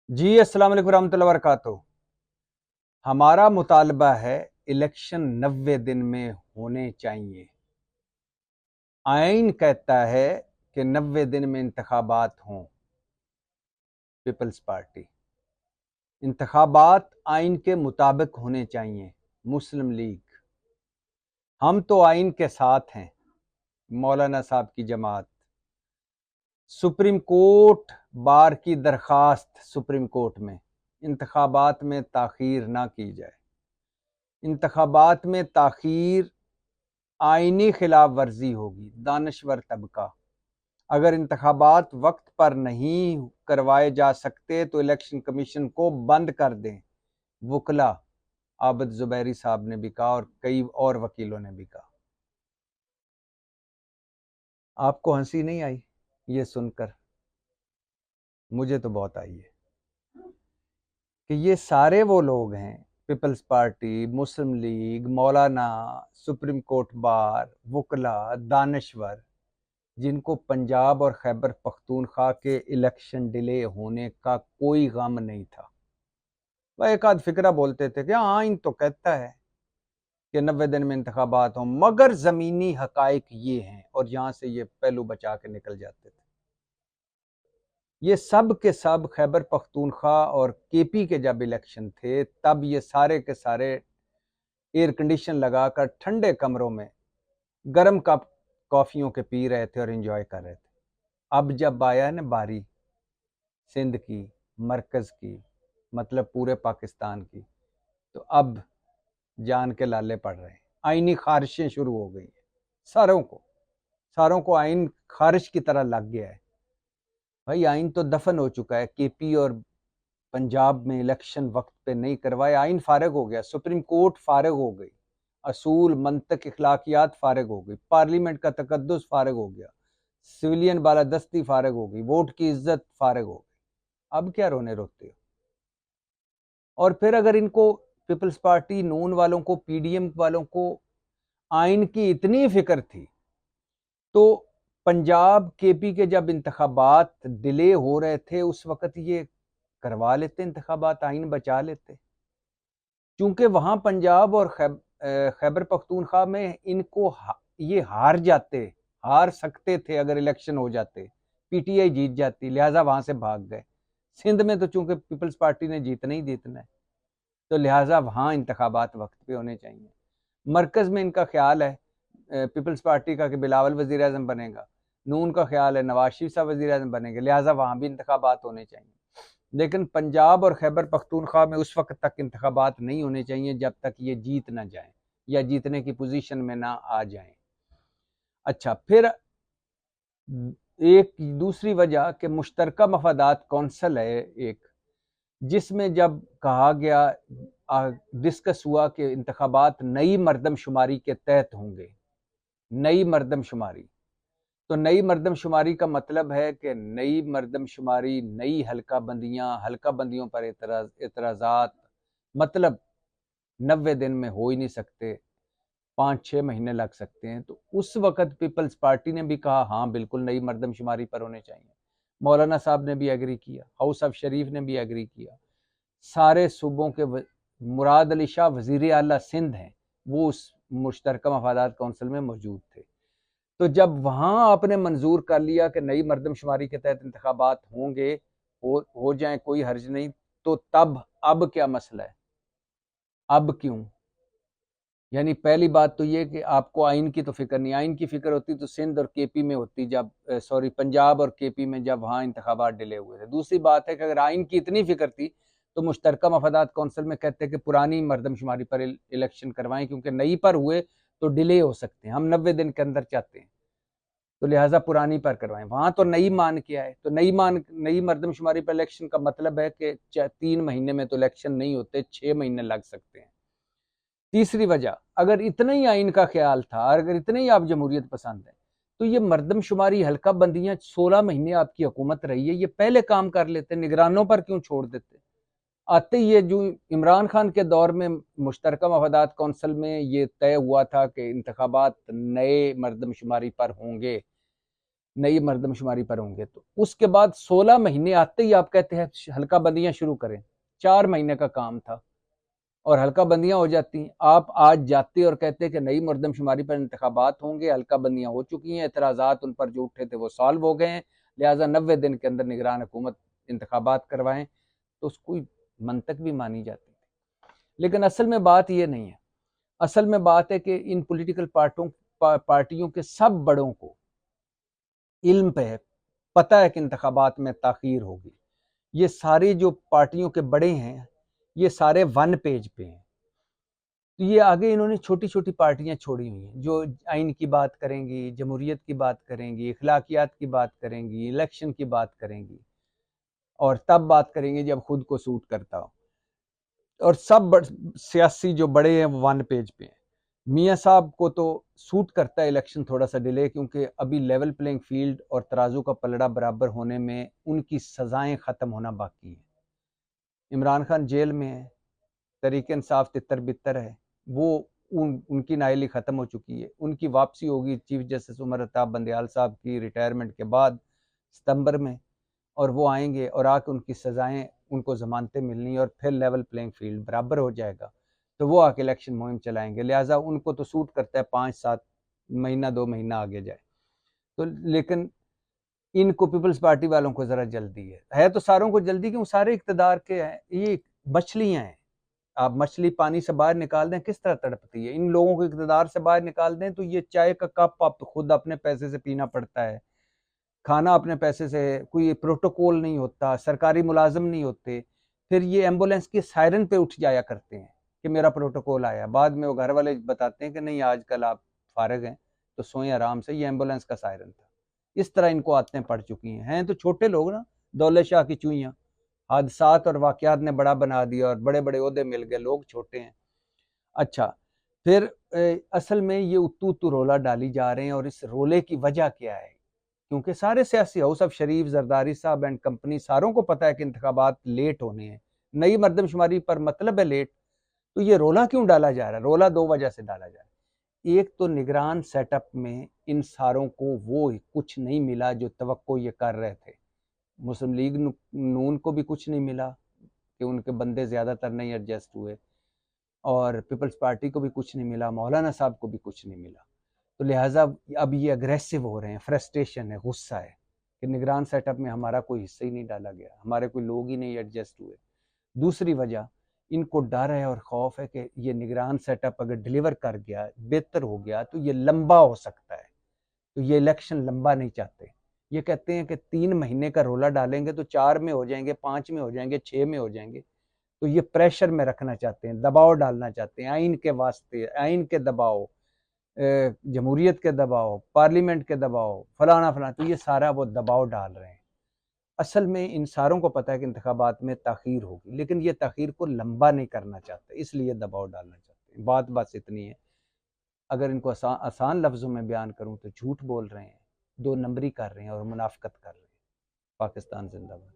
जी अस्सलाम वालेकुम रहमतुल्लाहि व बरकातुहू। हमारा मुतालबा है इलेक्शन 90 दिन में होने चाहिए। आइन कहता है कि 90 दिन में इंतखाबात हों। पीपल्स पार्टी इंतखाबात आइन के मुताबिक होने चाहिए। मुस्लिम लीग हम तो आइन के साथ हैं। मौलाना साहब की जमात सुप्रीम कोर्ट बार की दरखास्त सुप्रीम कोर्ट में इंतखाबात में ताख़ीर ना की जाए। इंतखाबात में ताख़ीर आईनी खिलाफ वर्जी होगी। दानश्वर तबका अगर इंतखाबात वक्त पर नहीं करवाए जा सकते तो इलेक्शन कमीशन को बंद कर दें। वकला आबिद जुबैरी साहब ने भी कहा और कई और वकीलों ने भी कहा। आपको हंसी नहीं आई ये सुनकर? मुझे तो बहुत आई है कि ये सारे वो लोग हैं, पीपल्स पार्टी, मुस्लिम लीग, मौलाना, सुप्रीम कोर्ट बार, वकला, दानश्वर, जिनको पंजाब और खैबर पख्तूनख्वा के इलेक्शन डिले होने का कोई गम नहीं था। वह एक आध फिक्रा बोलते थे कि हाँ आइन तो कहता है कि 90 दिन में इंतखाबात हों, मगर ज़मीनी हकाइक ये हैं, और यहाँ से ये पहलू बचा के निकल जाते थे। ये सब के सब खैबर पख्तूनख्वा और केपी के जब इलेक्शन थे तब ये सारे के सारे एयर कंडीशन लगाकर ठंडे कमरों में गर्म कप कॉफ़ियों के पी रहे थे और एंजॉय कर रहे थे। अब जब आया ना बारी सिंध की, मरकज़ की, मतलब पूरे पाकिस्तान की, तो अब जान के लाले पड़ रहे हैं। आइनी खारिशें शुरू हो गई हैं। सारों को आइन खारिश की तरह लग गया है। भाई आइन तो दफन हो चुका है। केपी और पंजाब में इलेक्शन वक्त पे नहीं करवाए, आइन फारग हो गया, सुप्रीम कोर्ट फारग हो गई, असूल मंतक इखलाकियात फारग हो गई, पार्लियामेंट का तकद्दुस फारग हो गया, सिविलियन बालादस्ती फारग हो गई, वोट की इज्जत फारग हो गई। अब क्या रोने रोते हो? और फिर अगर इनको पीपल्स पार्टी, नून वालों को, पीडीएम वालों को आइन की इतनी फिक्र थी तो पंजाब केपी के जब इंतखाबात डिले हो रहे थे उस वक्त ये करवा लेते, इंतखाबात, आइन बचा लेते। क्योंकि वहां पंजाब और खैबर पख्तूनख्वा में इनको ये हार सकते थे अगर इलेक्शन हो जाते, पीटीआई जीत जाती, लिहाजा वहां से भाग गए। सिंध में तो चूंकि पीपल्स पार्टी ने जीतना ही जीतना है, तो लिहाजा वहां इंतखाबात वक्त पे होने चाहिए। मरकज में इनका ख्याल है पीपल्स पार्टी का कि बिलावल वजीर आजम बनेगा, नून का ख्याल है नवाज शरीफ साहब वजीर आजम बनेंगे, लिहाजा वहां भी इंतखाबात होने चाहिए। लेकिन पंजाब और खैबर पख्तूनख्वा में उस वक्त तक इंतखाबात नहीं होने चाहिए जब तक ये जीत ना जाए या जीतने की पोजीशन में ना आ जाए। अच्छा, फिर एक दूसरी वजह कि मुश्तरका मफादात कौंसल है एक, जिसमें जब कहा गया, डिस्कस हुआ कि इंतखाबात नई मरदमशुमारी के तहत होंगे। नई मरदमशुमारी, तो नई मरदमशुमारी का मतलब है कि नई मरदमशुमारी, नई हल्का बंदियों पर एतराज़ात, मतलब 90 दिन में हो ही नहीं सकते, 5-6 महीने लग सकते हैं। तो उस वक्त पीपल्स पार्टी ने भी कहा हाँ बिल्कुल नई मरदमशुमारी पर होने चाहिए। मौलाना साहब ने भी एग्री किया, हाउस ऑफ शरीफ ने भी एग्री किया, सारे सूबों के मुराद अली शाह वजीर आला सिंध हैं, वो उस मुश्तरका मफादात कौंसिल में मौजूद थे। तो जब वहां आपने मंजूर कर लिया कि नई मरदमशुमारी के तहत इंतखाबात होंगे, हो जाए, कोई हर्ज नहीं, तो तब अब क्या मसला है? अब क्यों? यानी पहली बात तो ये कि आपको आइन की तो फिक्र नहीं। आइन की फिक्र होती तो सिंध और केपी में होती, जब सॉरी पंजाब और केपी में जब वहाँ इंतखाबात डिले हुए थे। दूसरी बात है कि अगर आइन की इतनी फिक्र थी तो मुश्तरका मफादात कौंसिल में कहते कि पुरानी मरदमशुमारी पर इलेक्शन करवाएं, क्योंकि नई पर हुए तो डिले हो सकते हैं, हम 90 दिन के अंदर चाहते हैं, तो लिहाजा पुरानी पर करवाएं। वहां तो नई मान के आए, तो नई मरदमशुमारी पर इलेक्शन का मतलब है कि 3 महीने में तो इलेक्शन नहीं होते, 6 महीने लग सकते हैं। तीसरी वजह, अगर इतना ही आइन का ख्याल था और अगर इतने ही आप जमहूरियत पसंद है, तो ये मरदमशुमारी हल्का बंदियां 16 महीने आपकी हुकूमत रही है, ये पहले काम कर लेते, निगरानों पर क्यों छोड़ देते? आते ही ये जो इमरान खान के दौर में मुश्तरका मफादात कौंसिल में ये तय हुआ था कि इंतखाबात नए मरदमशुमारी पर होंगे, नई मरदमशुमारी पर होंगे तो उसके बाद 16 महीने आते ही आप कहते हैं हल्का बंदियां शुरू करें। 4 महीने का काम था और हल्का बंदियां हो जाती। आप आज जाते और कहते कि नई मरदमशुमारी पर इंतखाबात होंगे, हल्का बंदियां हो चुकी हैं, एतराज़ात उन पर जो उठे थे वो सॉल्व हो गए हैं, लिहाजा 90 दिन के अंदर निगरान हुकूमत इंतखाबात करवाएं, तो उसको मंतक भी मानी जाती थी। लेकिन असल में बात ये नहीं है। असल में बात है कि इन पॉलिटिकल पार्टियों के सब बड़ों को इल्म पे है, पता है कि इंतखाबात में ताख़ीर होगी। ये सारी जो पार्टियों के बड़े हैं ये सारे वन पेज पे हैं। तो ये आगे इन्होंने छोटी छोटी पार्टियां छोड़ी हुई हैं जो आइन की बात करेंगी, जमहूरियत की बात करेंगी, अखलाकियात की बात करेंगी, इलेक्शन की बात करेंगी और तब बात करेंगे जब खुद को सूट करता हो। और सब सियासी जो बड़े हैं वो वन पेज पे हैं। मियाँ साहब को तो सूट करता है इलेक्शन थोड़ा सा डिले, क्योंकि अभी लेवल प्लेइंग फील्ड और तराजू का पलड़ा बराबर होने में उनकी सजाएं ख़त्म होना बाकी है। इमरान खान जेल में है, तहरीक इंसाफ तितर बितर है, वो उनकी नायली ख़त्म हो चुकी है। उनकी वापसी होगी चीफ जस्टिस उमर अताब बंदयाल साहब की रिटायरमेंट के बाद सितंबर में, और वो आएंगे और आके उनकी सज़ाएं, उनको ज़मानतें मिलनी और फिर लेवल प्लेइंग फील्ड बराबर हो जाएगा, तो वो आके इलेक्शन मुहिम चलाएंगे। लिहाजा उनको तो सूट करता है 5-7 महीना 2 महीना आगे जाए तो। लेकिन इनको पीपल्स पार्टी वालों को ज़रा जल्दी है तो सारों को जल्दी, क्यों सारे इक़्तिदार के हैं, ये मछलियाँ हैं। आप मछली पानी से बाहर निकाल दें किस तरह तड़पती है, इन लोगों को इक़्तिदार से बाहर निकाल दें तो ये चाय का कप आप खुद अपने पैसे से पीना पड़ता है, खाना अपने पैसे से, कोई प्रोटोकॉल नहीं होता, सरकारी मुलाजिम नहीं होते। फिर ये एम्बुलेंस की सायरन पे उठ जाया करते हैं कि मेरा प्रोटोकॉल आया, बाद में वो घर वाले बताते हैं कि नहीं आजकल आप फारिग हैं तो सोएं आराम से, ये एम्बुलेंस का सायरन था। इस तरह इनको आदतें पड़ चुकी हैं तो छोटे लोग ना, दौलत शाह की चुईयाँ, हादसात और वाक़यात ने बड़ा बना दिया और बड़े बड़े ओहदे मिल गए, लोग छोटे हैं। अच्छा, फिर असल में ये उत्तू उत्तू रोला डाली जा रहे हैं और इस रोले की वजह क्या है? क्योंकि सारे सियासी हाउस ऑफ शरीफ, जरदारी साहब एंड कंपनी सारों को पता है कि इंतखाबात लेट होने हैं, नई मरदमशुमारी पर मतलब है लेट, तो ये रोला क्यों डाला जा रहा है? रोला 2 वजह से डाला जा रहा है। एक तो निगरान सेटअप में इन सारों को वो कुछ नहीं मिला जो तवक्को ये कर रहे थे। मुस्लिम लीग नून को भी कुछ नहीं मिला कि उनके बंदे ज़्यादातर नहीं एडजस्ट हुए, और पीपल्स पार्टी को भी कुछ नहीं मिला, मौलाना साहब को भी कुछ नहीं मिला। तो लिहाजा अब ये अग्रेसिव हो रहे हैं, फ्रस्ट्रेशन है, गुस्सा है कि निगरान सेटअप में हमारा कोई हिस्सा ही नहीं डाला गया, हमारे कोई लोग ही नहीं एडजस्ट हुए। दूसरी वजह, इनको डर है और खौफ है कि ये निगरान सेटअप अगर डिलीवर कर गया, बेहतर हो गया, तो ये लंबा हो सकता है, तो ये इलेक्शन लंबा नहीं चाहते। ये कहते हैं कि 3 महीने का रोला डालेंगे तो 4 में हो जाएंगे, 5 में हो जाएंगे, 6 में हो जाएंगे। तो ये प्रेशर में रखना चाहते हैं, दबाव डालना चाहते हैं, आइन के वास्ते, आइन के दबाव, जमहूरियत के दबाव, पार्लियामेंट के दबाव, फलाना फलाना, तो ये सारा वो दबाव डाल रहे हैं। असल में इन सारों को पता है कि इंतखाबात में ताख़ीर होगी, लेकिन ये ताख़ीर को लंबा नहीं करना चाहते, इसलिए दबाव डालना चाहते हैं। बात बस इतनी है। अगर इनको आसान लफ्ज़ों में बयान करूँ तो झूठ बोल रहे हैं, 2 नंबरी कर रहे हैं और मुनाफ़िक़त कर रहे हैं। पाकिस्तान जिंदाबाद।